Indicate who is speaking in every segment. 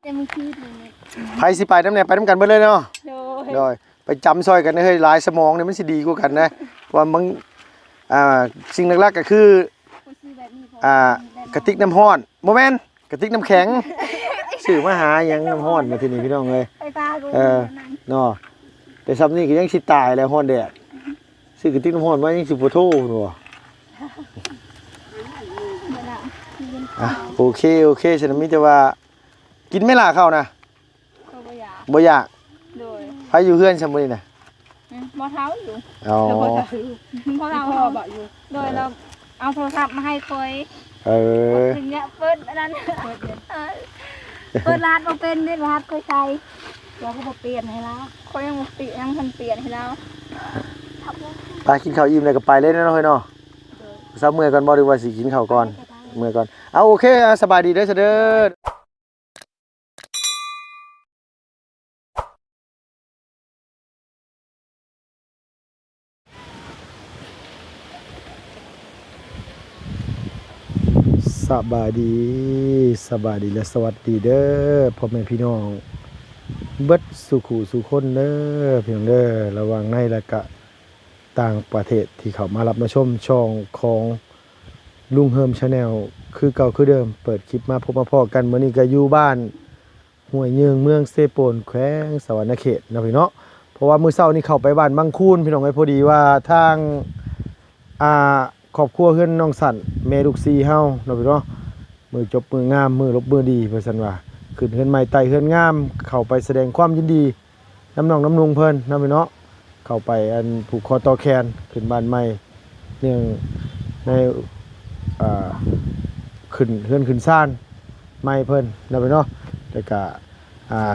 Speaker 1: จะมีคืนเลย
Speaker 2: ไผสิไปน้ำเนี่ยไปน้ำกันเบิดเลยเนาะโดยไปจำซอยกันเฮ้ยหลายสมองเนี่ยมันสิดีกว่ากันนะว่ามึงสิ่งหลักๆก็คือกระติกน้ำร้อนโมเมนต์กระติกน้ำแข็งสื่อมาหายังน้ำร้อนมาที่นี่พี่น้องเลยเนาะแต่ซ้ำนี่ก็ยังสิตายแล้วร้อนแดดซื้อกระติกน้ำร้อนมายังสิบ่โทหนูโอเคฉันมีแต่ว่ากินไม่ล่ะเข้านะบ่อยากไปอยู่เฮือนซะมื้อนี้น่ะ
Speaker 1: บ่เท้าอยู่
Speaker 2: อ๋อ
Speaker 1: เพราะเราบ่อยู่โดยเราเอาโทรศัพท์มาให้คอยถึงเนี้ยเปิดอันนั้นเปิดร้านบ่เป็นเด้ร้านคอยใช้เราก็บ่เปลี่ยนให้แล้วคอยยังบ่เปลี่ยนยังเพิ่นเปลี่ยนให้แล้ว
Speaker 2: ไปกินข้าวอิ่มแล้วก็ไปเลยเนาะเฮ้ยเนาะเช้ามื้อก่อนบ่หรือว่าสิกินข้าวก่อนมื้อก่อนเอาโอเคสบายดีเด้อเด้อสบายดีและสวัสดีเด้อพ่อแม่พี่น้องเบิดสุขุสุคนเด้อเพียงเด้อระหว่างในและก็ต่างประเทศที่เขามารับมาชมช่องของลุงเฮิมชาแนลคือเก่าคือเดิมเปิดคลิปมาพบมาพอกันมื้อนี้ก็อยู่บ้านห้วยเยืองเมืองเซโปนแขวงสวรรณเขตนะพี่เนาะเพราะว่ามื้อเช้านี้เข้าไปบ้านบางคูนพี่น้องไอ้พอดีว่าทางครอบครัวเฮือนน้องสั่นแม่ลูก4เฮาเนาะพี่เนาะมือจบมืองามมือลบมือดีเพิ่นซั่นว่าขึ้นเฮือนใหม่ไต่เฮือนงามเข้าไปแสดงความยินดีน้ำน้องน้ำนุงเพิ่นเนาะพี่เนาะเข้าไปอันผูกคอต่อแขนขึ้นบ้านใหม่เนื่องในขึ้นเฮือนขึ้นซ่านใหม่เพิ่นเนาะพี่เนาะแล้วก็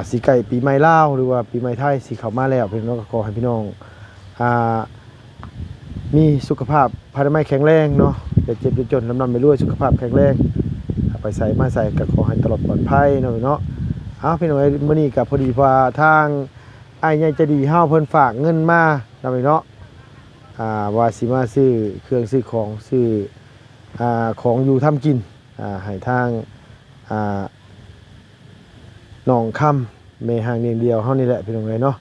Speaker 2: สิใกล้ปีใหม่ลาวหรือว่าปีใหม่ไทยสิเข้ามาแล้วพี่น้องก็ขอให้พี่น้องมีสุขภาพภายในแข็งแรงเนาะอย่าเจ็บอย่าจนลำไปรวยสุขภาพแข็งแรงไปใส่มาใส่ก็ขอให้ตลอดปลอดภัยเนาะพี่น้องมื้อนี้ก็พอดีว่าทางอ้ายใหญ่ใจดีเฮาเพิ่นฝากเงินมาเนาะพี่เนาะว่าสิมาซื้อเครื่องซื้อของซื้อของอยู่ทำกินให้ทางน้องค่ำแม่ห่างเดียวเฮานี่แหละพี่น้องเนาะ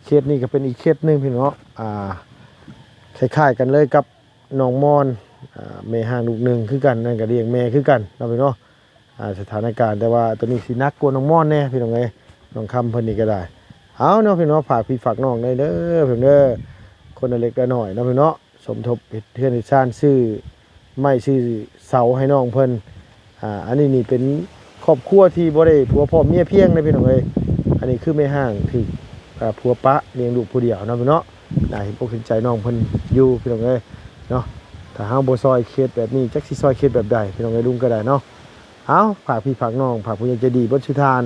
Speaker 2: เคสนี้ก็เป็นอีกเคสนึงพี่น้องคล้ายๆกันเลยกับน้องมอนแม่ห่างลูกหนึ่งคือกันนั่นก็เลี้ยงแม่คือกันเนาะพี่เนาะสถานการณ์แต่ว่าตัวนี้สินักกว่าน้องมอนแน่พี่น้องน้องคำเพิ่นนี่ก็ได้เอาเนาะพี่น้องฝากพี่ฝากน้องได้เด้อพี่เด้อคนเล็กน้อยเนาะพี่เนาะสมทบเพื่อนที่สร้างชื่อไม่ชื่อเสาให้น้องเพิ่นอันนี้นี่เป็นครอบครัวที่บ่ได้ผัวพ่อเมียเพียงนะพี่น้องอันนี้คือแม่ห่างที่ผัวปะเลี้ยงลูกผู้เดียวเนาะพี่เนาะได้เห็นอกเห็นใจน้องเพิ่นอยู่พี่น้องเนาะถ้าเฮาบ่ซอยเคสแบบนี้จักสิซอยเคสแบบใดพี่น้องลุงก็ได้เนาะเอาฝากพี่ฝากน้องฝากผู้ใหญ่ใจดีบ่ชุทาน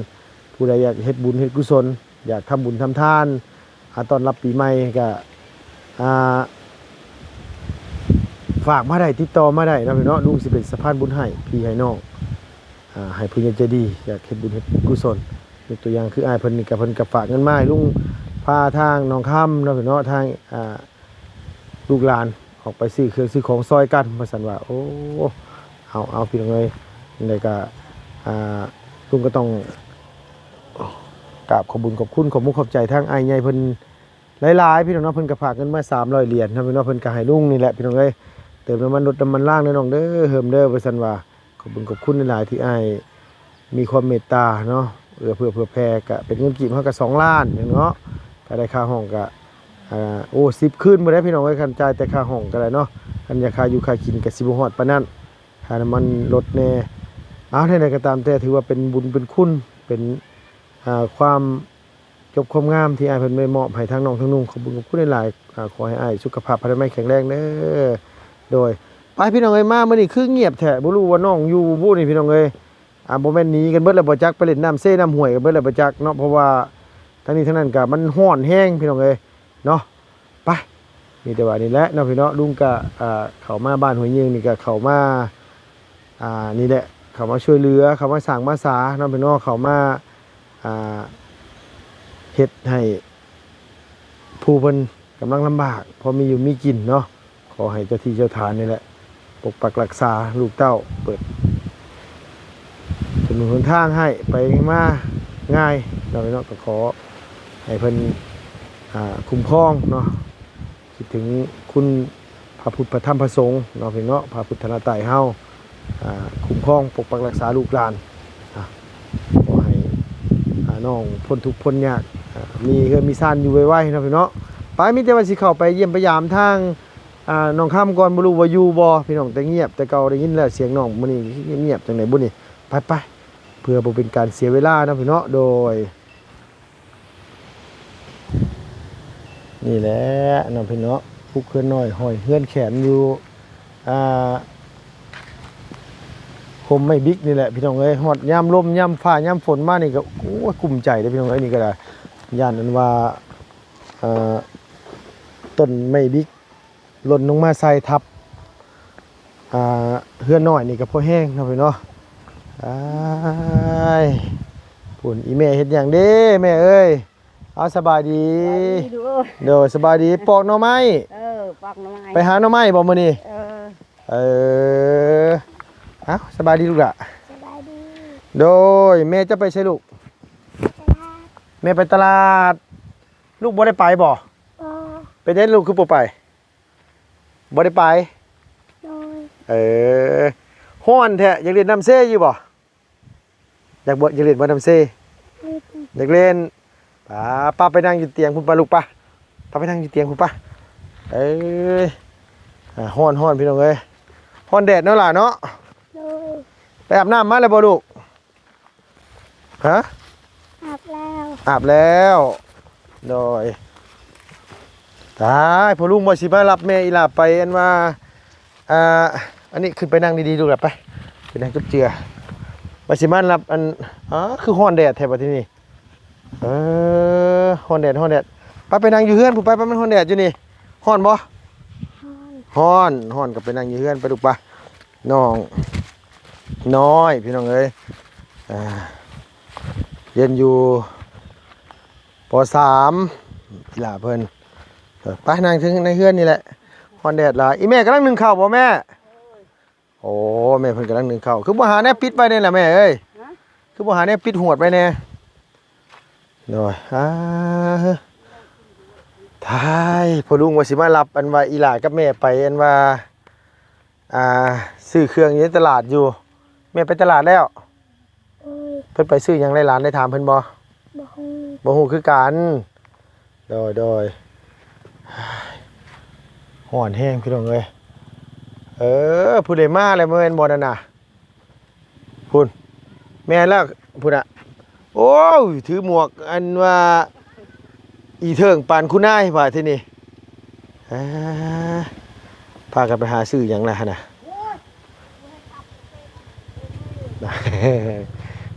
Speaker 2: ผู้ใดอยากเฮ็ดบุญเฮ็ดกุศลอยากทำบุญทำทานต้อนรับปีใหม่ก็ฝากมาได้ติดต่อมาได้นะพี่เนาะลุงสิเป็นสะพานบุญให้พี่ให้น้องให้ผู้ใหญ่ใจดีอยากเฮ็ดบุญเฮ็ดกุศลยกตัวอย่างคืออ้ายเพิ่นนี่ก็เพิ่นก็ฝากเงินมาให้ลุงพาทางน้องค่ำเนาะพี่เนาะทางลูกหลานออกไปซื้อเครื่องซื้อของซอยกันมาสั่นว่าโอ้เอาพี่น้องนี่ก็ลุงก็ต้องกราบขอบคุญขอบคุณขอบมุขขอบใจทางอ้ายใหญ่เพิ่นหลายๆพี่น้องเนาะเพิ่นก็ฝากเงินมา300เหรียญนะพี่น้องเพิ่นก็ให้ลุงนี่แหละพี่น้องเติมน้ำมันรถน้ำมันล่างน้องเด้อเฮิมเด้อว่าซั่นว่าขอบคุญขอบคุณหลายๆที่อ้ายมีความเมตตาเนาะเพื่อแผ่ก็เป็นเงินกีบเฮาก็2ล้านเนาะก็ได้ค่าห้องก็10คืนบ่ได้พี่น้องคันจ่ายแต่ค่าห้องก็ได้เนาะคันอยากค่าอยู่ค่ากินก็สิบ่ฮอดปานนั้นค่าน้ำมันรถแน่เอาเท่าใดก็ตามแต่ถือว่าเป็นบุญเป็นคุณเป็นความจบความงามที่อ้ายเพิ่นได้มอบให้ทางน้องทั้งนุ่งขอบคุณหลายๆขอให้อ้ายสุขภาพภายในแข็งแรงเด้อโดยไปพี่น้องมามื้อนี้คือเงียบแท้บ่รู้ว่าน้องอยู่บ่นี่พี่น้องบ่แม่นหนีกันเบิดแล้วบ่จักไปเล่นน้ำเซ่น้ำห้วยกันเบิดแล้วบ่จักเนาะเพราะว่าทั้งนี้ทั้งนั้นก็มันร้อนแห้งพี่น้องเนาะไปมีแต่ว่านี่แหละเนาะพี่เนาะลุงก็เข้ามาบ้านห้วยยิงนี่ก็เข้ามานี่แหละเข้ามาช่วยเหลือเข้ามาสร้างมาสาเนาะพี่เนาะเข้ามาเฮ็ดให้ผู้เพิ่นกำลังลำบากพอมีอยู่มีกินเนาะขอให้เจ้าที่เจ้าทานนี่แหละปกปักรักษาลูกเต้าเปิดถนนหนทางให้ไปมา ง่ายเราเนาะก็ขอให้เพิ่นคุ้มครองเนาะคิดถึงคุณพระพุทธพระธรรมพระสงฆ์เนาะพี่เนาะพระพุทธรัตน์ไตรเฮาคุ้มครองปกปักรักษาลูกหลานขอให้น้องพ้นทุกข์พ้นยากมีเฮือนมีซ่านอยู่ไว้ๆเนาะพี่เนาะไปมีแต่ว่าสิเข้าไปเยี่ยมพยายามทางน้องข้ามก่อนบ่รู้ว่าอยู่บ่พี่น้องแต่เงียบแต่เก่าได้ยินแล้วเสียงน้องมื้อนี้เงียบจังได๋บุนี่ไปเพื่อบ่เป็นการเสียเวลาเนาะพี่เนาะโดยนี่แหละน้องพี่เนาะผู้เฮือนน้อยห้อยเฮือนแขนอยู่คมไม่บิ๊กนี่แหละพี่น้องเอ้ยฮอดยามลมยามฟ้ายามฝนมานี่ก็โอ้ยกลุ้มใจเด้อพี่น้องเอ้ยนี่ก็ได้ย่านนั้นว่าต้นไม่บิ๊กหล่นลงมาใส่ทับเฮือนน้อยนี่ก็พอแห้งเนาะพี่เนาะปุ่นอีแม่เฮ็ดหยังเด้แม่เอ้ยเอาสบายดีเด้อสบายดีปอกหน่อไม้
Speaker 1: ปอกหน่อไม้
Speaker 2: ไปหาหน่อไม้บ่มื้อนี้เอาสบายดีลูกล่ะ
Speaker 1: สบายดี
Speaker 2: โดยแม่จะไปใช้ลูกแม่ไปตลาดลูกบ่ได้ไปบ่ไปได้ลูกคือบ่ไปบ่ได้ไปฮ้อนแท้อยากเล่นน้ำเซ่อยู่บ่อยากเล่นบ่น้ำเซ่อยากเล่นป้าไปนั่งอยู่เตียงพุ่นป้าลูกป้าไปนั่งอยู่เตียงพุ่นป้าฮ้อนพี่น้องเอ้ยฮ้อนแดดเนาะล่ะเนาะไปอาบน้ำมาแล้วบ่ลูกฮะอาบแล้วโดยตายพอลุงบ่สิมารับแม่อีหลาไปอันว่าอันนี้ขึ้นไปนั่งดีๆดูล่ะไปนั่งจุ๊บเจือบ่สิมารับอันคือฮ้อนแดดแท้บัดนี้ฮ้อนแดดไปนั่งอยู่เฮือนผู้ไปมันฮ้อนแดดอยู่นี่ฮ้อนบ่ฮ้อนก็ไปนั่งอยู่เฮือนไปลูกป่ะน้องน้อยพี่น้องเอ้ยเรียนอยู่ป.3 อีหลาเพิ่นไปนั่งถึงในเฮือนนี่แหละฮอนแดดหลายอีแม่กำลังนึ่งข้าวบ่แม่โอ้แม่เพิ่นกำลังนึ่งข้าวคือบ่หาแนวปิดไว้นี่ล่ะแม่เอ้ยคือบ่หาแนวปิดหวดไว้แน่โดยทายพ่อลุงว่าสิมารับอันว่าอีหลากับแม่ไปอันว่าซื้อเครื่องอยู่ในตลาดอยู่แม่ไปตลาดแล้วเพิ่นไปซื้อหยังในร้านได้ถามเพิ่นบ่ฮู้คือกันโดยฮ้อนแห้งพี่น้องเอ้ยผู้ใดมาแล้วบ่แม่นบ่นั่นน่ะพุ่นแม่แล้วพุ่นน่ะโอ้ยถือหมวกอันว่าอีเทิงปานคุณนายว่าที่นี่พากันไปหาซื้อหยังล่ะหั่นน่ะ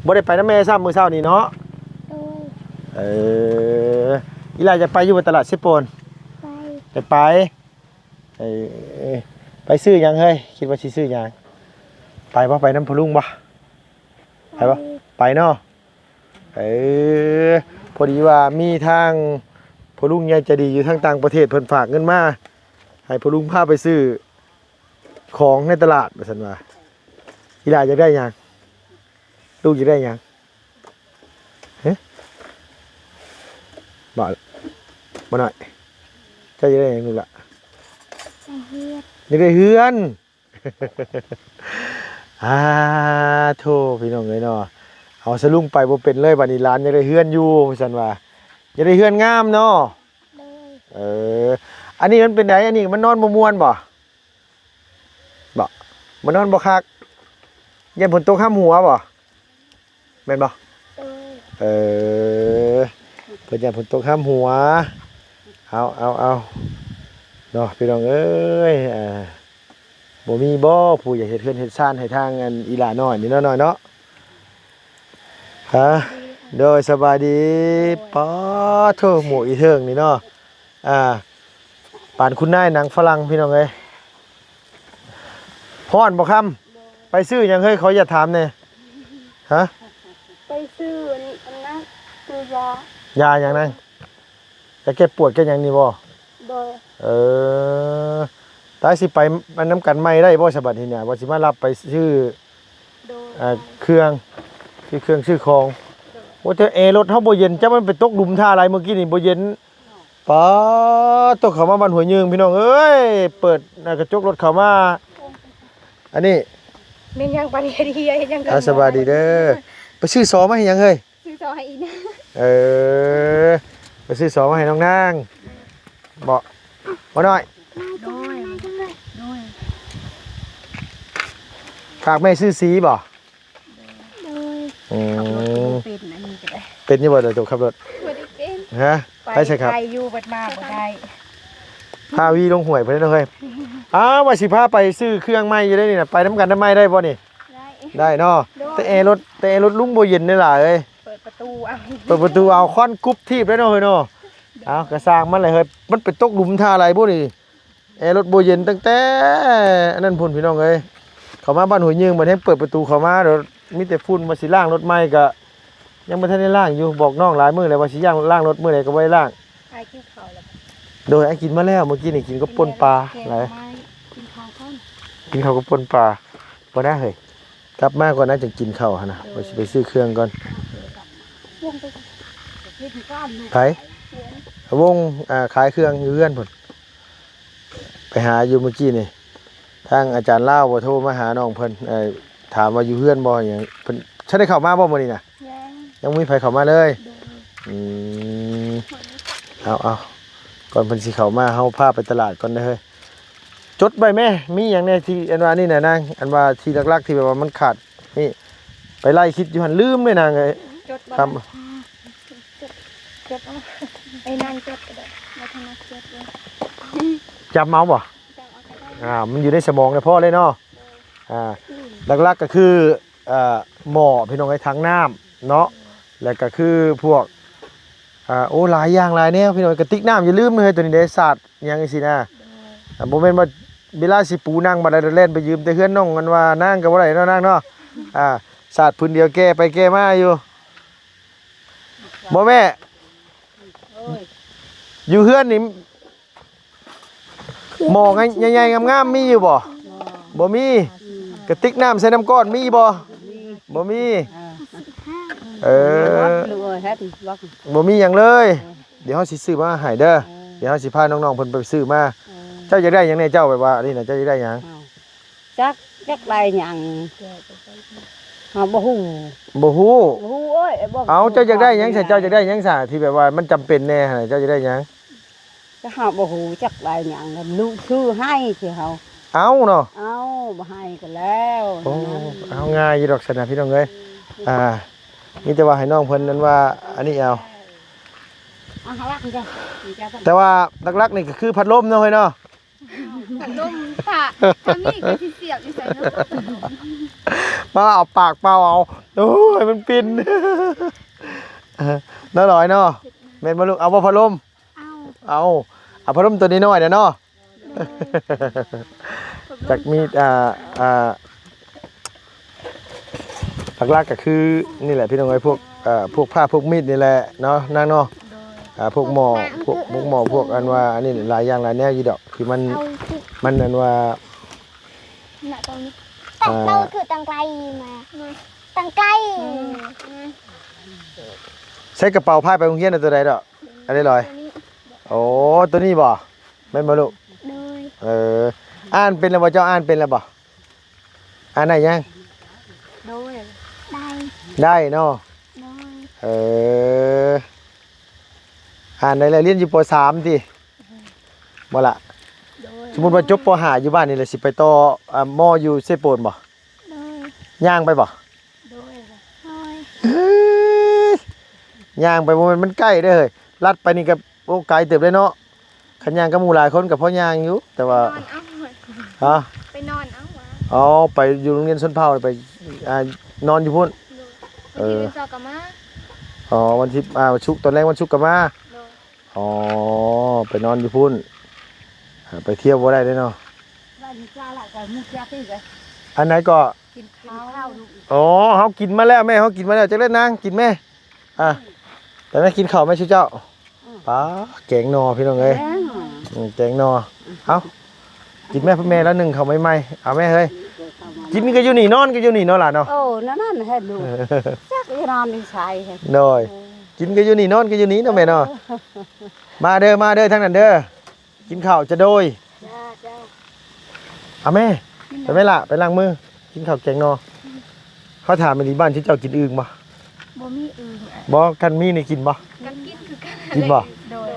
Speaker 2: บ่ได้ไปนำแม่ซ้ำมื้อเช้านี่เนาะอีหลาจะไปอยู่ตลาดเซโปนไปไปซื้อหยังเฮ้ยคิดว่าสิซื้อหยังไปบ่ไปน้ำพลุงบ่ไปบ่ไปเนาะพอดีว่ามีทางพลุงใหญ่ใจดีอยู่ทางต่างประเทศเพิ่นฝากเงินมาให้พลุงพาไปซื้อของในตลาดว่าซั่นว่าอีหลาอยากได้หยังลูกอยากได้หยังบ่หน่อยจะได้ยังลูกละอยากได้เฮือนโธ่พี่น้องเอ้ยเนาะเอาสลุงไปบ่เป็นเลยบัดนี้ร้านอยากได้เฮือนอยู่ซั่นว่าอยากได้เฮือนงามเนาะอันนี้มันเป็นไดอันนี้มันนอนบ่ม่วนบ่มันนอนบ่คักยันฝนตกห้ามหัวบ่แม่นบ่เพิ่นยันฝนตกห้ามหัวเอาเนาะพี่น้องเอ้ยบ่มีบ่ผู้อยากเฮ็ดเฮือนเฮ็ดซ่านให้ทางอันอีหลาน้อยนี่น้อยเนาะโดยสบายดีป๊อโธ่หมู่อีเทิงนี่เนาะปานคุณนายหนังฝรั่งพี่น้องเอ้ยฮ้อนบ่ค่ำไปซื้อหยังเฮ้ยเขาอย่าถามแน่ฮะ
Speaker 1: ไปซื้ออันนั้นซื้อย
Speaker 2: าหยังนั่นจะแก้ปวดแก้หยังนี่บ่ตายสิไปมันน้ำกันไม่ได้บ่ฉบับนี้เนี่ยบ่สิมารับไปชื่อเครื่องชื่อของ ว่าแต่รถเฮาบ่เย็นจ้ามันไปตกหลุมท่าอะไรเมื่อกี้นี่บ่เย็นป๊าตกเข้ามาบ้านหัวยืงพี่น้องเอ้ยเปิดกระจกรถเข้ามาอันนี้
Speaker 1: แม่นยังปานนี้ดีเฮ็ดยังกัน
Speaker 2: สบายดีเด้อไปซื้อซอมาให้หยังเฮ้ย
Speaker 1: ซื้อซอให้อีนะ
Speaker 2: ไปซื้อซอมาให้น้องนางบ่บ่น้อย
Speaker 1: โดยโดย
Speaker 2: ฝากแม่ซื้อสีบ่
Speaker 1: โดย เป็นอันนี้ก็ได้
Speaker 2: เป็นอยู่บ่เดี๋ยวจบขับรถ
Speaker 1: บ่ได้เป็น
Speaker 2: ฮะไปใช่ครับ
Speaker 1: ไปอยู่บัดมาบ่ได้
Speaker 2: พาวีลงห้วยไปเด้อเฮ้ยว่าสิพาไปซื้อเครื่องใหม่อยู่ได้นี่น่ะไปน้ำกันได้ไหมได้บ่นี่
Speaker 1: ได้
Speaker 2: ได้เนาะแต่แอร์รถลุงบ่เย็นนี่ล่ะเอ้ย
Speaker 1: เปิดประตูเอา
Speaker 2: เปิดประตูเอาค้อนกุ๊บทีบได้เนาะเฮ้ยเนาะเอากระสร้างมันเลยเฮ้ยมันไปตกหลุมท่าอะไรบ่นี่แอร์รถบ่เย็นตั้งแต่อันนั้นพุ่นพี่น้องเอ้ยเข้ามาบ้านหัวยืงบ่ให้เปิดประตูเข้ามาเดี๋ยวมีแต่ฝุ่นว่าสิล้างรถใหม่ก็ยังบ่ทันได้ล้างอยู่บอกน้องหลายมื้อแล้วว่าสิย่างล้างรถมื้อใดก็บ่ได้ล้าง
Speaker 1: ไปกินข้าวแล้ว
Speaker 2: โดยไอ้กินมาแล้วเมื่อกี้นี่กินก็ป่นปลาหลาย
Speaker 1: กินข้าวก่อน
Speaker 2: กินข้าวกับป่นปลาบ่ได้เฮ้ยกลับมาก่อนนะจะกินข้าวหั่นน่ะว่าสิไปซื้อเครื่องก่อน
Speaker 1: วงไปกินข้าวลูก
Speaker 2: ไผวงขายเครื่องอยู่เฮือนพุ่นไปหาอยู่เมื่อกี้นี่ทางอาจารย์ลาวบ่โทรมาหาน้องเพิ่นถามว่าอยู่เฮือนบ่หยังเพิ่นฉันได้เข้ามาบ่มื้อนี้น่ะ ยังมีไผเข้ามาเลยอืมเอาก่อนเพิ่นสิเข้ามาเฮาพาไปตลาดก่อนเด้อเฮ้ยจดไว้แม่มีหยังแน่ที่อันว่านี่น่ะนางอันว่าที่หลักๆที่แบบว่ามันขาดนี่ไปไล่คิดอยู่หั่นลืมเลยนางเอ้ย
Speaker 1: จดบ่
Speaker 2: ครับ
Speaker 1: จดเอาไอ้นางจดก็ได้บ่ทันมาจดเลย
Speaker 2: จำเมาบ่
Speaker 1: จำเอาก็ได้
Speaker 2: มันอยู่ในสมองเลยพ่อเลยเนาะหลักๆก็คือหม้อพี่น้องไอ้ทางน้ำเนาะแล้วก็คือพวกโอ้หลายอย่างหลายแนวพี่น้องกระติกน้ำอย่าลืมเลยตัวนี้ได้ศาสตร์ยังไงสินะบ่แม่นว่าเวลาสิปูนั่งบัดเล่นไปยืมแต่เฮือนน้องกันว่านั่งก็บ่ได้เนาะนั่งเนาะศาสตร์พื้นเดียวแก้ไปแก้มาอยู่บ่แม่อยู่เฮือนนี่หม้อใหญ่ๆงามๆมีอยู่บ่มีกระติกน้ำใส่น้ำก้อนมีบ่มีบ่มีหยังเลย เดี๋ยวเฮาสิซื้อมาให้เด้อเดี๋ยวเฮาสิพาน้องๆเพิ่นไปซื้อมาเจ้าอยากได้หยังแน่เจ้าแบบว่านี่น่ะเจ้าอยากได้หยัง
Speaker 3: จักได้หยังบ่ฮู้
Speaker 2: บ่ฮู้
Speaker 3: บ่ฮู้เอ้ยบ่
Speaker 2: เอาเจ้าอยากได้หยังซะเจ้าอยากได้หยังซะที่แบบว่ามันจำเป็นแน่หั่นเจ้าอยากได้หยัง
Speaker 3: จะหาบ่ฮู้จักได้หยังแล้วลูกซื้อให้สิเฮา
Speaker 2: เอาเนาะ
Speaker 3: เอาบ่ให้ก็แล้ว
Speaker 2: โอ้เอาง่ายอยู่ดอกซั่นน่ะพี่น้องเอ้ยมีแต่ว่าให้น้องเพิ่นนั้นว่าอันนี้เอา
Speaker 3: เอาหาลักจ้ะ
Speaker 2: แต่ว่าหลักๆนี่ก็คือพัดลมเนาะเฮ้ยเนาะ
Speaker 1: พัดลมค่ะถ้ามีก็สิเสียบอยู่ใส่เนาะ
Speaker 2: มาเอาปากเป่าเอาโอ้ยมันปินน่าร้อยเนาะแม่นบ่ลูกเอาบ่พัดลม เอาพัดลมตัวนี้น้อยเด้อเนาะจักมีหลักๆก็คือนี่แหละพี่น้องเอ้ยพวกผ้าพวกมีดนี่แหละเนาะนางเนาะพวกหม้อพวกอันว่าอันนี้หลายอย่างหลายแนวอยู่ดอกที่มันอันว่า
Speaker 1: น่ะตรงนี้
Speaker 4: เราคือตังไกลมาตังไกล
Speaker 2: ใช้กระเป๋าผ้าไปโรงเรียนตัวใดดอกอันนี้ลอยโอ้ตัวนี้บ่แม่นบ่ลูก
Speaker 4: โดย
Speaker 2: อ่านเป็นแล้วบ่เจ้าอ่านเป็นแล้วบ่อ่านได้ยัง
Speaker 1: โดย
Speaker 4: ได้
Speaker 2: ได้เนาะ
Speaker 4: โดย
Speaker 2: อ่านได้แล้วเรียนอยู่ป .3 ติบ่ล่ะ
Speaker 1: โดย
Speaker 2: สมมุติว่าจบป .5 อยู่บ้านนี่แหละสิไปต่อมอยู่เซโปนบ่
Speaker 4: โดย
Speaker 2: ย่างไปบ่
Speaker 1: โดย
Speaker 4: โดย
Speaker 2: ย่างไปบ่แม่นมันใกล้เด้อเฮ้ยลัดไปนี่ก็โอ้ไกลเติบเลยเนาะคันย่างกับหมู่หลายคนก็พอย่างอยู่แต่ว่าน
Speaker 1: อนเอา
Speaker 2: ฮะ
Speaker 1: ไปนอนเอาวะ
Speaker 2: อ๋อไปอยู่โรงเรียนชนเผ่าไปนอนอยู่พุ่น
Speaker 1: บางทีเป็นเจ้ากะมา
Speaker 2: อ๋อวันที่วันศุกร์ตอนแรกวันศุกร์ก็มา
Speaker 1: โดย
Speaker 2: อ๋อไปนอนอยู่พุ่นไปเที่ยวบ่ได้เด้อเนาะ
Speaker 3: บ้านจ้าละก็มุกยาติเลย
Speaker 2: อันไหนก็
Speaker 1: กินข้าว
Speaker 3: ลูก
Speaker 2: อ๋อเขากินมาแล้วแม่เขากินมาแล้วจักเล่นนางกินแม่แต่แม่กินข้าวไหม่ชื่อเจ้าป้าแกงนอพี่น้องเอ้ย
Speaker 3: แม่
Speaker 2: แกงนอเอากินแม่พ่อแม่แล้วหนึ่งเขาไม่เอาแม่เฮ้ยกินก็อยู่นี่นอนก็อยู่นี่เนาะหลานเนาะ
Speaker 3: โอ้นั่นเฮ็ดลูกจัก ไปนอนนี่ใช่
Speaker 2: โดยกินก็อยู่นี่นอนก็อยู่นี่เนาะแม่เนาะมาเด้อทางนั้นเด้อกินข้าวจะโดย
Speaker 3: จ้าจ้า
Speaker 2: เอาแม่ไปไหมล่ะไปล้างมือกินข้าวแกงนอเขาถามมาดีบ้านที่เจ้ากินอึ่งบ่
Speaker 1: บ่มีอึ่งอ่ะ
Speaker 2: บ่กันมีนี่กินบ่
Speaker 1: กันกินคือกัน
Speaker 2: กินบ่
Speaker 1: โดย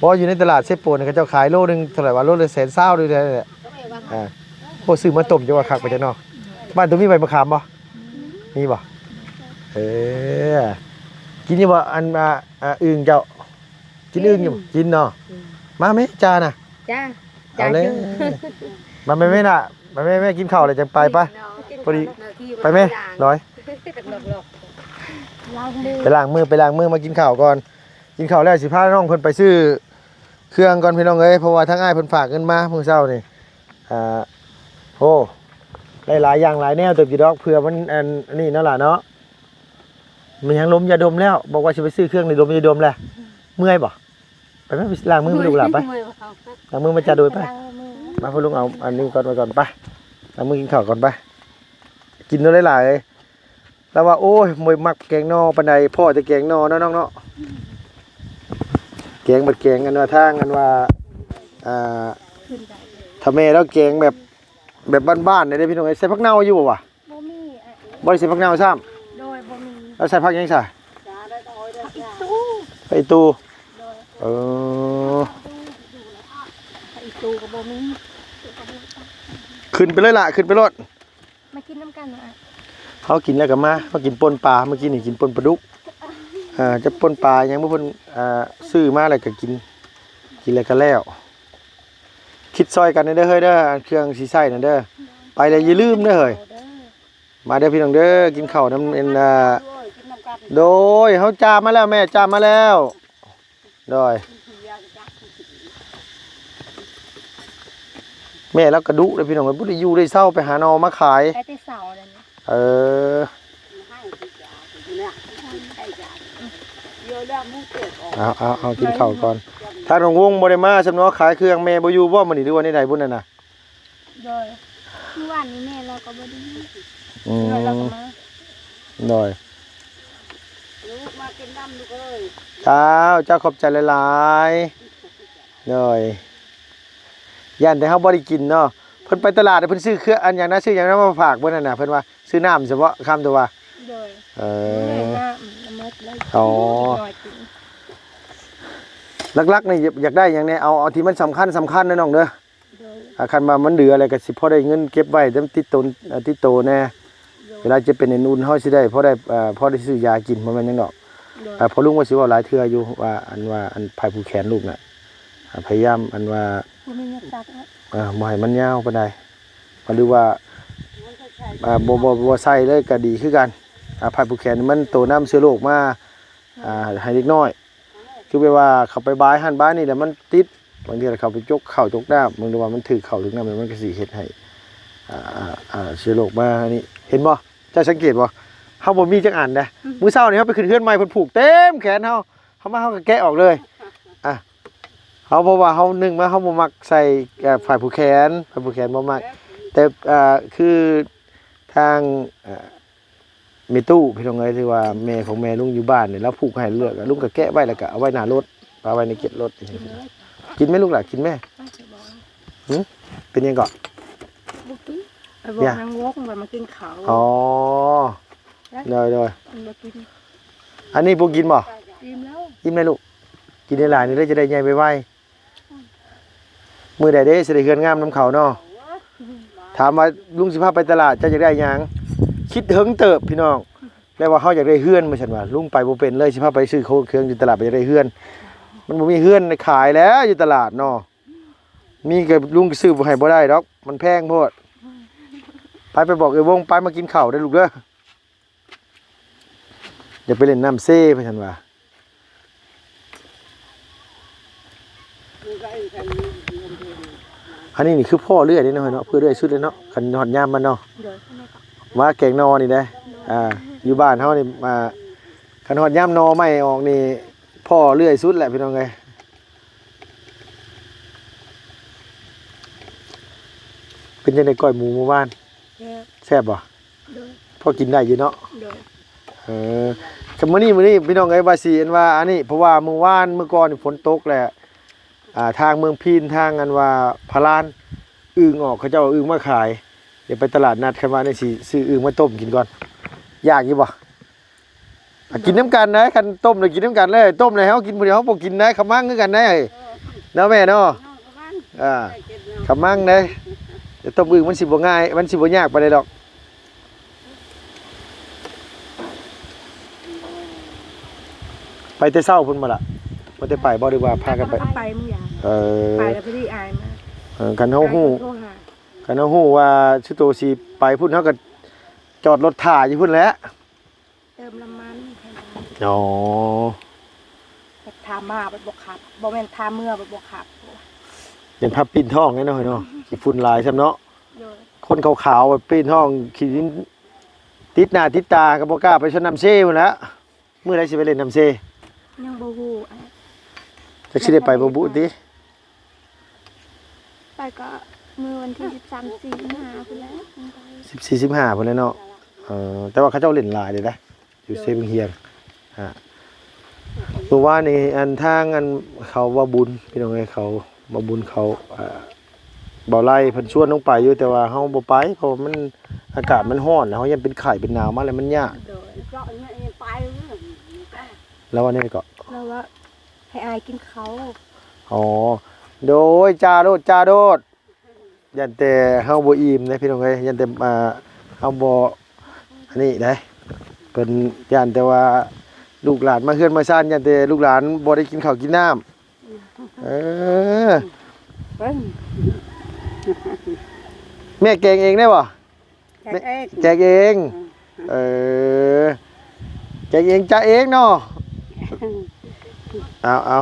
Speaker 2: บ่อยู่ในตลาดเซโปนเขาเจ้าขายโลนึงเท่าไหร่วะโลละ120,000ด้วยแหละโอ้ซื้อมาต้มจังว่าคักไปจังเนาะบ้านตัวมีใบมะขามบ่มีบ่กินอยู่บ่อันอึ่งเจ้ากินอึ่งอยู่กินเนาะมาไหมจาน่ะ
Speaker 3: จ้า
Speaker 2: เอาเลยมาไม่น่ะมาไม่กินข้าวเลยจังไปปะพอดีไปไหมร้อยไปล้างมือมากินข้าวก่อนกินข้าวแล้วสิพาน้องเพิ่นไปซื้อเครื่องก่อนพี่น้องเอ้ยเพราะว่าทั้งอ้ายเพิ่นฝากเงินมามื้อเช้านี่โอ้หลายอย่างหลายแนวเติบอยู่ดอกเผื่อมันอันนี้นั่นล่ะเนาะมันยังลมยาดมแล้วบอกว่าสิไปซื้อเครื่องนี่ลมยาดมแหละเมื่อยบ่ไปไหมไปล้างมือมาดูหล่ะไปล้างมือมาจะดูไปมาพ่อลุงเอาอันนี้ก่อนมาก่อนไปล้างมือกินข้าวก่อนไปกินเนื้อหลายๆแล้วว่าโอ้ยมวยมักแกงนอปานใดพ่อจะแกงนอเนาะน้องเนาะแกงบัดแกงกันว่าทางกันว่าทำแม่แล้วแกงแบบบ้านๆได้พี่น้องใส่ผักเน่าอยู่บ่วะ
Speaker 1: บ่มีอ่ะ
Speaker 2: บ่ได้ใส่ผักเน่าซ้ำ
Speaker 1: โดยบ่มี
Speaker 2: แล้วใส่ผักยังใส่
Speaker 1: ตู้
Speaker 2: ไอตูเออ
Speaker 1: ไอ้ตู้ก็บ่มี
Speaker 2: ขึ้นไปเลยล่ะขึ้นไปรถ
Speaker 1: มากินน้ำกันอ่ะ
Speaker 2: เขากินแล้วก็มากินป่นปลาเมื่อกี้นี่กินป่นปลาดุกจะป่นปลายังเมื่อเพิ่นซื้อมาอะไรก็กินแล้วก็แล้วคิดซอยกันเด้อเฮ้ยเด้อเครื่องสีใส่นั่นเด้อไปเลยอย่าลืมเด้อเฮ้ยมาเด้อพี่น้องเด้อกินข้าวน้ำโดยเขาจามมาแล้วแม่จามมาแล้วโดยแม่แล้วกระดุเลยพี่น้องมันพุทธอยู่ได้เศร้าไปหาหนอมาขาย
Speaker 1: ไปแต่เสาร์นั่นนี่
Speaker 2: เอากินข้าวก่อนถ้าหลวงวงบ่ได้มาสำนักขายเครื่องแม่บ่อยู่บ่มื้อนี้หรือว่าในใดบุญนั่นน่ะ
Speaker 1: โดยเมื่อวานนี้แม่เราก็บ่ได้
Speaker 2: อืม
Speaker 1: เราก็มา
Speaker 2: โดยเจ้าขอบใจหลายๆโดยย่านแต่เฮาบ่ได้กินเนาะเพิ่นไปตลาดเพิ่นซื้อเครื่องอันอย่างนั้นซื้ออย่างนั้นมาฝากเพิ่นนั่นน่ะเพิ่นว่าซื้อน้ำเฉพาะคำตัวว่า
Speaker 1: โดย
Speaker 2: เอ
Speaker 1: น้
Speaker 2: อ๋อ ลักๆนี่อยากได้อย่างนี้เอาที่มันสำคัญนะน้องเด้อคันมามันเหลืออะไรก็สิพอได้เงินเก็บไว้เต็มติดโตแน่เวลาจะเป็นอุ่นเฮาสิได้พอได้ซื้อยากินบ่แม่นหยังดอกพอลุงว่าสิว่าหลายเทื่ออยู่ว่าอันภายผู้แขนลูกน่ะพยายามอันว่า
Speaker 1: บ่มีเงินจักนะ
Speaker 2: บ่ให้มันยาวปานใดหรือว่าบ่ใส่เลยก็ดีคือกันภายผู้แขนมันโตน้ำเชื้อโรคมาให้เด็กน้อยคือไปว่าเขาไปบายหันบ้านนี่แต่มันติดบางทีเขาไปจกเข่าจกด้ามบางทีว่ามันถือเข่าถึงน้ำมันก็สีเฮ็ดให้เชื้อโรคมาอันนี้เห็นบ่เจ้าสังเกตบ่เฮาบ่มีจักอันเด้มื้อเช้านี่เฮาไปขึ้นเคลื่อนใหม่เพิ่นผูกเต็มแขนเฮามาเฮาก็แกะออกเลยเฮาเพราะว่าเฮานึงมาเฮาบ่มักใส่ฝ่ายผูกแขนบ่มักแต่คือทางเมตู้พี่น้องเอ้ยที่ว่าแม่ของแม่ลุงอยู่บ้านเนี่ยแล้วผูกให้เลือกลุงก็แกะไว้แล้วก็เอาไว้หน้ารถเอาไว้ในเก็บรถกินไหมลูกหล่ะกินไหมเป็นยังก่อน
Speaker 1: บ่กินไอ้บอกนางวกมันมากินข้าว
Speaker 2: อ๋อเลย
Speaker 1: มันบ่กิน
Speaker 2: อันนี้พวกกินบ่
Speaker 1: อิ่มแล้ว
Speaker 2: กินไหมลูกกินในหลายนี่ได้จะได้ใหญ่ไปไวมือใดได้สิได้เฮือนงามน้ำเขาเนาะถามว่าลุงสิพาไปตลาดจะอยากได้หยังคิดเฮิงเติบพี่น้องแล้วว่าเขาอยากได้เฮือนมาฉันว่าลุงไปบ่เป็นเลยสิพาไปซื้อเครื่องอยู่ตลาดไปอยากได้เฮือนมันบ่มีเฮือนขายแล้วอยู่ตลาดเนาะมีก็ลุงซื้อบ่ให้บ่ได้ดอกมันแพงโพดไปบอกไอ้วงไปมากินข้าวได้ลูกเด้ออย่าไปเล่นน้ำเซ่ไปฉันว่าอันนี้นี่คือพ่อเลื่อยนี่เนาะเพื่อเลื่อยชุดเลยเนาะคันหอดยามมันเนาะมาแกงนอนี่ได้อยู่บ้านเฮานี่มาคันหอดยามนอไม่ออกนี่พ่อเลื่อยสุดแหละพี่น้องเอ้ยเป็นจังได๋ก้อยหมูหมู่บ้านแซ่บบ่ พอกินได้อยู่เนาะ
Speaker 1: โดย
Speaker 2: กับมื้อนี้พี่น้องเอ้ยว่าสิอันว่าอันนี้เพราะว่าเมื่อวานเมื่อก่อนนี่ฝนตกแหละทางเมืองพีนทางอันว่าพะลานอึ่งออกเขาเจ้าเอาอึ่งมาขายเดี๋ยวไปตลาดนัดคันว่านี่สิซื้ออึ่งมาต้มกินก่อนอยากอยู่บ่กินน้ำกันนะคันต้มเลยกินน้ำกันเลยต้มเลยเฮากินผู้เดียวเฮาบ่กินนะขมังคือกันได้เนาะแม่เนาะขมังเด้เดี๋ยวต้มอึ่งมันสิบ่ง่ายมันสิบ่ยากปานใดดอกไปแต่เช้าพุ่นบ่ล่ะบ่ได้ไปบ่ดีกว่าพากันไป
Speaker 1: ไปมึงอย่างไปแล้วพี่อายมา
Speaker 2: กันเฮาฮู้กันเฮาฮู้ว่าสิโตสิไปพุ่นเฮาก็จอดรถถ่าอยู่พุ่นแหละ
Speaker 1: เติมน้ำมัน
Speaker 2: อ๋อ
Speaker 1: ทามาบ่ขับบ่แม่นทาเมื่อบ่ขับ
Speaker 2: เป็นภาพปีนท้องแน่นอนเนาะขี้ฝุ่นลายซ้ำเนาะ
Speaker 1: โดย
Speaker 2: คนขาวๆแบบปีนท้องขี้ดินติดหน้าติดตาก็บ่กล้าไปชนน้ำเซ่พุ่นละมื้อใดสิไปเล่นน้ำเซ่
Speaker 1: ยังบ่ฮู้
Speaker 2: จักสิได้ไปบ่บุติ
Speaker 4: ไปก็มือวันที่13 15พุ่นแล้ว
Speaker 2: 14 15พุ่นแหละเนาะแต่ว่าเขาเจ้าเล่นหลายเลยนะอยู่เซเบิงเฮียงเมื่อวานนี่อันทางอันเขาว่าบุญพี่น้องเอ้ยเขาบ่บุญเขาบ่ไล่เพิ่นชวนลงไปอยู่แต่ว่าเฮาบ่ไปเพราะมันอากาศมันร้อนแล้วเฮายังเป็นไข้เป็นหนาวมาแล้วมันยาก
Speaker 1: โดย
Speaker 2: แล้ววันนี้ก็
Speaker 1: แล้วว่าให้อายกินเขา
Speaker 2: อ๋อโดยจาโดดยันแต่เฮาบ่อิ่มนะพี่น้องเอ้ยยันแต่เฮาบ่อันนี้ได้เพิ่นยันแต่ว่าลูกหลานมาเฮือนมาซ่านยันแต่ลูกหลานบ่ได้กินข้าวกินน้ำแม่แกงเองได้บ่แกงเองแกงเองจ้าเองเนาะเอา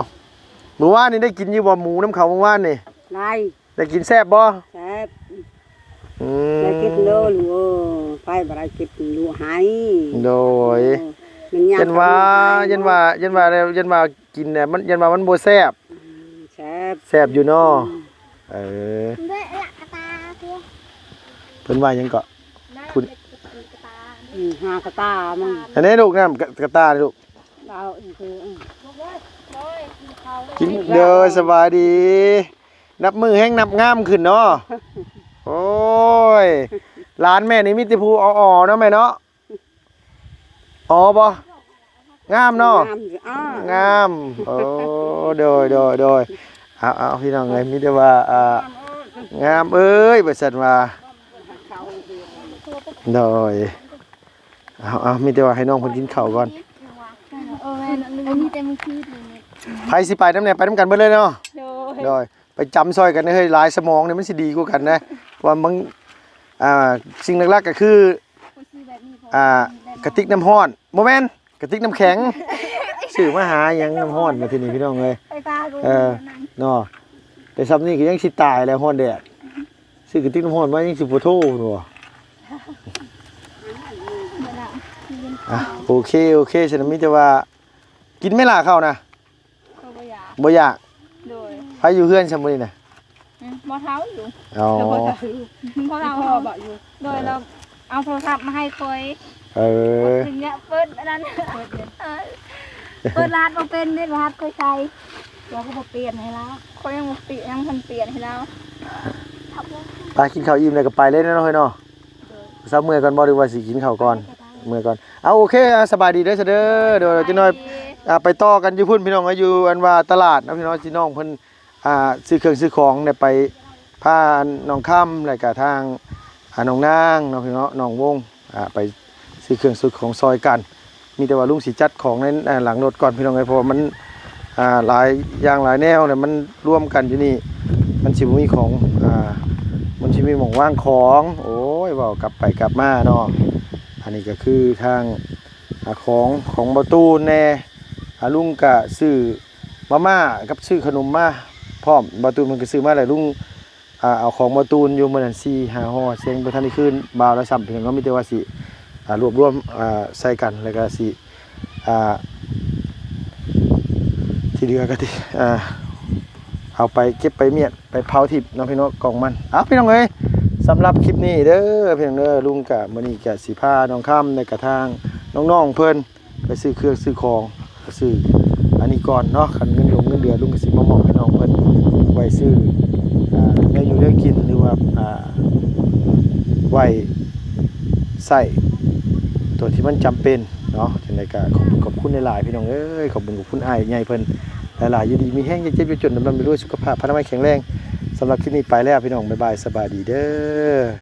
Speaker 2: เมื่อวานนี่ได้กินอยู่บ่หมูน้ำเขาเมื่อวานนี่ได้กินแซ่บบ่
Speaker 3: แซ่บได้กินโลหรือไปบ่ได้กินลูหาย
Speaker 2: โดยยันว่ากินเนี่ยมันยันว่ามันบ่แซ่บแซ่บอยู่เนาะ
Speaker 4: ด้วยละกระตาเพื่อ
Speaker 2: เพิ่นว่าหยังก็พุ่น
Speaker 3: หากระตามึง
Speaker 2: อันนี้ลูกน้ำกระตาลูก
Speaker 3: เอาคือ
Speaker 2: กินเด้อสบายดีนับมือแห้งนับงามขึ้นเนาะโอ้ยร้านแม่นี่มีแต่ผู้อ่อๆเนาะแม่เนาะอ๋อบ่งามเนาะงามโอ้โดยเอาพี่น้องเอ้ยมีแต่ว่างามเอ้ยบ่ซั่นว่าโดยเอามีแต่ว่าให้น้องเพิ่นกินข้าวก่อน
Speaker 4: แม่อันนี้แต่มึงคิดเลย
Speaker 2: ไผสิไปนำเนี่ยไปนำกันเบิดเลยเนาะโดยไปจำซอยกันเฮ้ยหลายสมองเนี่ยมันสิดีกว่ากันนะว่าบางสิ่งหลักๆก็คือกระติกน้ำร้อนบ่แม่นกระติกน้ำแข็งซื้อมาหาหยังน้ำร้อนมาที่นี่พี่น้องเอ้ยเนาะแต่ซ้ำนี่ก็ยังสิตายแล้วร้อนแดดซื้อกระติกน้ำร้อนมายังสิบ่โทเนาะโอเคฉันมีแต่ว่ากินไม่ล่ะข้าวนะบ่อยากโดยไผอยู่เฮือนซั่นมื้อนี้น่ะ
Speaker 1: บ่เท้าอยู่
Speaker 2: อ๋อ
Speaker 1: เพราะเราบ่อยู่โดยเราเอาโทรศัพท์มาให้คอยถึงเนี้ยเปิดอันนั้นเปิดร้านบ่เป็นนี่รหัสค่อยใช้เราก็บ่เปลี่ยนให้แล้วเขายังบ่เปลี่ยนยังเปลี่ยนให้แล้ว
Speaker 2: ไปกินข้าวอิ่มแล้วก็ไปเลยเนาะเฮ้ยเนาะซักมื้อก่อนบ่ดีว่าสิกินข้าวก่อนมื้อก่อนเอาโอเคสบายดีเด้อเด้อเดี๋ยวจะน้อยไปต่อกันอยู่พุ่นพี่น้องอยู่อันว่าตลาดนะพี่น้องพี่น้องเพิ่นซื้อเครื่องซื้อของเนี่ยไปพาน้องค่ำแล้วก็ทางน้องนางน้องพี่น้องน้องวงไปซื้อเครื่องซื้อของซอยกันมีแต่ว่าลุงสิจัดของในหลังรถก่อนพี่น้องเพราะมันหลายอย่างหลายแนวเนี่ยมันร่วมกันอยู่นี่มันสิมีของมันสิมีหม่องว่างของโอ้ยเว้ากลับไปกลับมาเนาะอันนี้ก็คือทางของบ่ตูนแน่ลุงก็ซื้อมาม่ากับซื้อขนมมาพร้อมบ่ตูนมันก็ซื้อมาแล้วลุงเอาของบ่ตูนอยู่มื้อนั้น4-5ห่อเสียงบ่ทันได้คืนบ่าวละซ้ำเพียงก็มีแต่ว่าสิรวบรวมใส่กันแล้วก็สิที่เหลือก็ที่เอาไปเก็บไปเมียดไปเผาทิพย์น้องพี่น้องกองมันพี่น้องเอ้ย สำหรับคลิปนี้เด้อพี่น้องเด้อลุงกะมื้อนี้กะสิพาน้องค่ำในกระทางน้องๆเพิ่นไปซื้อเครื่องซื้อของไปซื้ออันนี้ก่อนเนาะคันเงินเดือนลุงก็สิมามอบให้น้องเพิ่นไว้ซื้อแนวอยู่ได้กินหรือว่าไว้ใส่ตัวที่มันจำเป็นเนาะจังได๋ก็ขอบคุณหลายๆพี่น้องเอ้ยขอบคุณอ้ายใหญ่เพิ่นหลายๆอยู่ดีมีแฮงเจ็บๆจนดำๆไปด้วยสุขภาพพระนามัยแข็งแรงสำหรับคลิปนี้ไปแล้วพี่น้องบ๊ายบายสบายดีเด้อ